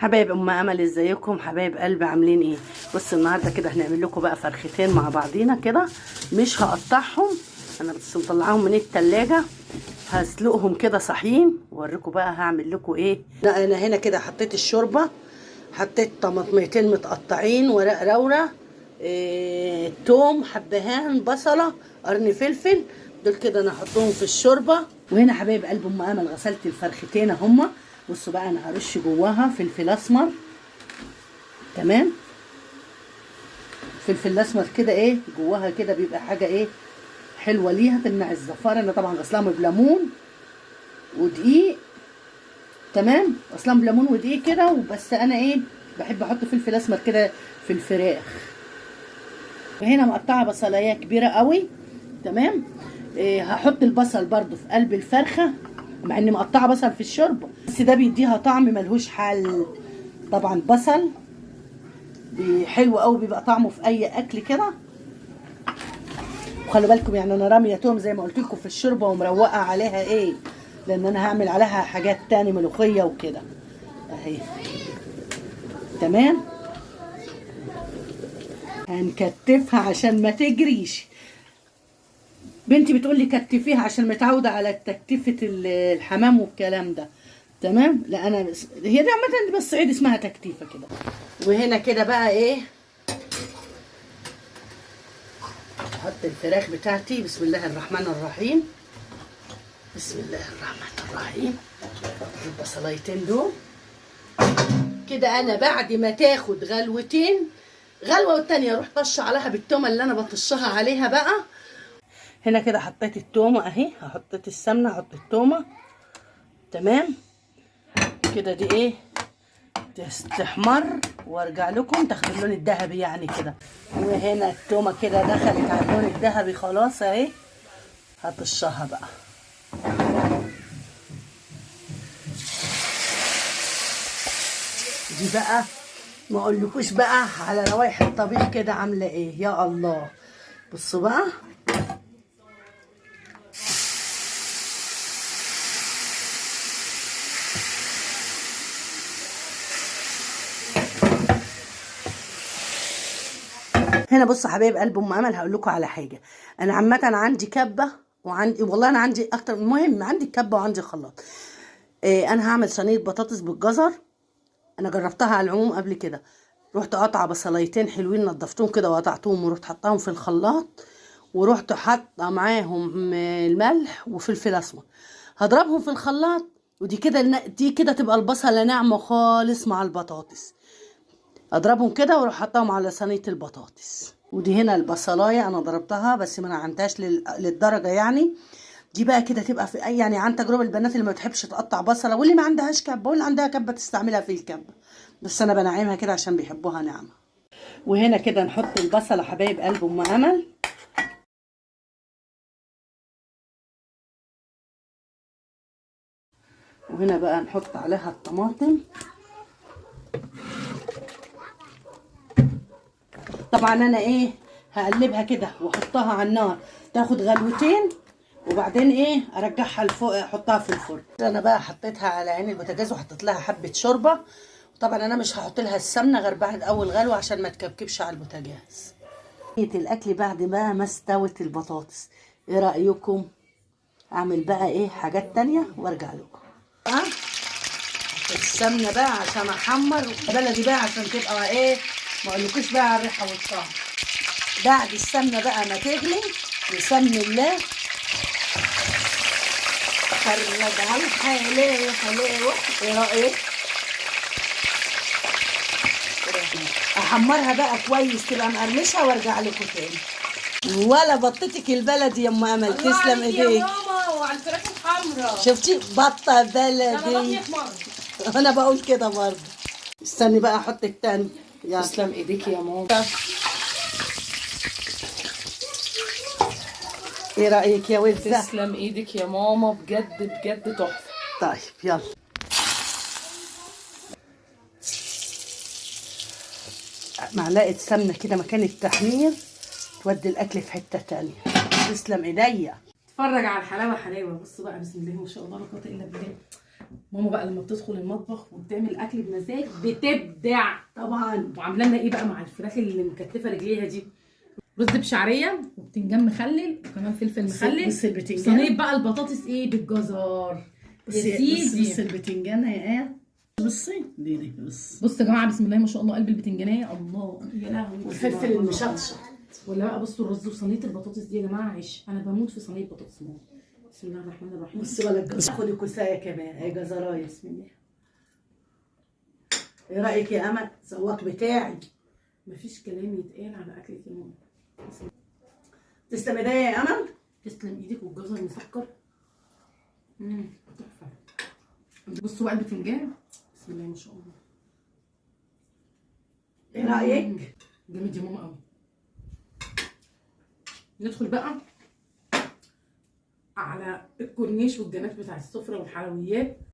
حبايب ام امل، ازيكم حبايب قلبي؟ عاملين ايه؟ بص النهارده كده هنعمل لكم بقى فرختين مع بعضينا كده. مش هقطعهم، انا بس مطلعاهم من التلاجة، هسلقهم كده صحيين واوريكم بقى هعمل لكم ايه. انا هنا كده حطيت الشوربه، حطيت طماطميتين متقطعين، ورق لورا، توم، حبهان، بصله، قرن فلفل، دول كده انا هحطهم في الشوربه. وهنا حبايب قلب ام امل غسلت الفرختين اهما. بصوا بقى انا هرش جواها فلفل اسمر، تمام. فلفل اسمر كده ايه جواها كده بيبقى حاجه ايه حلوه ليها تمنع الزفاره. انا طبعا غسلاهم بليمون ودقيق، تمام، غسلاهم بليمون ودقيق كده وبس. انا ايه بحب احط فلفل اسمر كده في الفراخ. وهنا مقطعه بصلايه كبيره قوي، تمام. هحط البصل برضو في قلب الفرخه، مع اني مقطعه بصل في الشوربه، بس ده بيديها طعم ملهوش حل. طبعا بصل حلو قوي، بيبقى طعمه في اي اكل كده. وخلوا بالكم يعني انا راميه توم زي ما قلت لكم في الشوربه ومروقه عليها ايه، لان انا هعمل عليها حاجات تاني، ملوخيه وكده اهي، تمام. هنكتفها عشان ما تجريش. بنتي بتقول لي كتفيها عشان متعوده على تكتيفه الحمام والكلام ده، تمام. لا انا هي دي عامه بس الصعيد اسمها تكتيفه كده. وهنا كده بقى ايه، احط الفراخ بتاعتي. بسم الله الرحمن الرحيم، بسم الله الرحمن الرحيم. البصلايتين دول كده انا بعد ما تاخد غلوتين، غلوه والتانيه اروح طش عليها بالتومه اللي انا بطشها عليها بقى. هنا كده حطيت التومه اهي، حطيت السمنه، احط التومه، تمام كده. دي ايه تستحمر وارجع لكم تاخد اللون الذهبي يعني كده. وهنا التومه كده دخلت على اللون الذهبي خلاص اهي، هطشها بقى. دي بقى ما اقولكوش بقى على روايح الطبيخ كده عامله ايه، يا الله. بصوا بقى، هنا بصوا حبايب قلب ام امل، هقول لكم على حاجه. انا عامه عندي كبه، وعندي والله انا عندي اكتر، المهم عندي كبه وعندي خلاط. انا هعمل صينيه بطاطس بالجزر. انا جربتها على العموم قبل كده. رحت قاطعه بصلايتين حلوين، نضفتهم كده وقطعتهم ورحت حطاهم في الخلاط، ورحت حاطه معاهم الملح وفلفل اسمر، هضربهم في الخلاط. ودي كده دي كده تبقى البصله ناعمه خالص مع البطاطس. اضربهم كده واروح حطاهم على صينيه البطاطس. ودي هنا البصلايه انا ضربتها بس ما نعنتهاش للدرجه يعني. دي بقى كده تبقى في اي يعني، عن تجربه البنات اللي ما بتحبش تقطع بصله، واللي ما عندهاش كبه، واللي عندها كبه تستعملها في الكبه، بس انا بنعمها كده عشان بيحبوها ناعمه. وهنا كده نحط البصله حبايب قلب ام امل. وهنا بقى نحط عليها الطماطم. طبعا انا ايه هقلبها كده واحطها على النار تاخد غلوتين، وبعدين ايه ارجعها لفوق احطها في الفرن. انا بقى حطيتها على عين البوتاجاز وحطيت لها حبه شوربه. طبعا انا مش هحط لها السمنه غير بعد اول غلوه عشان ما تكبكبش على البوتاجاز. الاكل بعد ما استوت البطاطس، ايه رايكم؟ اعمل بقى ايه حاجات تانية وارجع لكم. السمنه بقى عشان احمر بلدي بقى عشان تبقى ايه، ما اقولكوش بقى على الريحه والطعم. بعد السمنه بقى ما تغلي بسم الله فرجها حلوه حلوه. ايه رايك؟ احمرها بقى كويس تبقى مقرمشه وارجع لكم تاني. ولا بطتك البلدي يا ام امل، تسلم ايديك يا ماما. وعلى الفراخ الحمراء شفتي بطه بلدي. انا بقول كده برضه. استني بقى احط التاني. تسلم ايديك يا ماما. ايه رايك يا وزه؟ تسلم ايدك يا ماما، بجد بجد تحفه. طيب يلا. معلقه سمنه كده مكان التحمير تودي الاكل في حته تانية. تسلم ايديا. اتفرج على الحلاوه حلاوه. بصوا بقى، بسم الله ما شاء الله لا قوه الا بالله. ماما بقى لما بتدخل المطبخ وبتعمل اكل بمزاج بتبدع طبعا. وعامله لنا ايه بقى مع الفراخ اللي مكتفه رجليها دي؟ رز بشعريه وبتنجان مخلل وكمان فلفل مخلل. بصي البتنجان. صينيه بقى البطاطس ايه بالجزر يا سيدي. بصي البتنجان يا ايه. بصي دي بص. بصوا يا جماعه بسم الله ما شاء الله، قلب البتنجانيه الله يا لهوي. والفلفل المشطشط. ولا بقى بصوا الرز وصينيه البطاطس دي يا جماعه عيش، انا بموت في صينيه بطاطس ماما. بسم الله الرحمن الرحيم. بصي ولا الجزر. خدي كوسايه كمان اهي جزرايه. بسم الله. ايه رايك يا امل؟ السواق بتاعي. مفيش كلام يتقال على اكلك يا ماما. تسلمي ايديا يا امل. تسلم ايدك، والجزر مسكر تحفه. بصوا بقى البتنجان بسم الله ما شاء الله. ايه رايك؟ جامد يا ماما قوي. ندخل بقى على الكورنيش والجنات بتاع السفره والحلويات.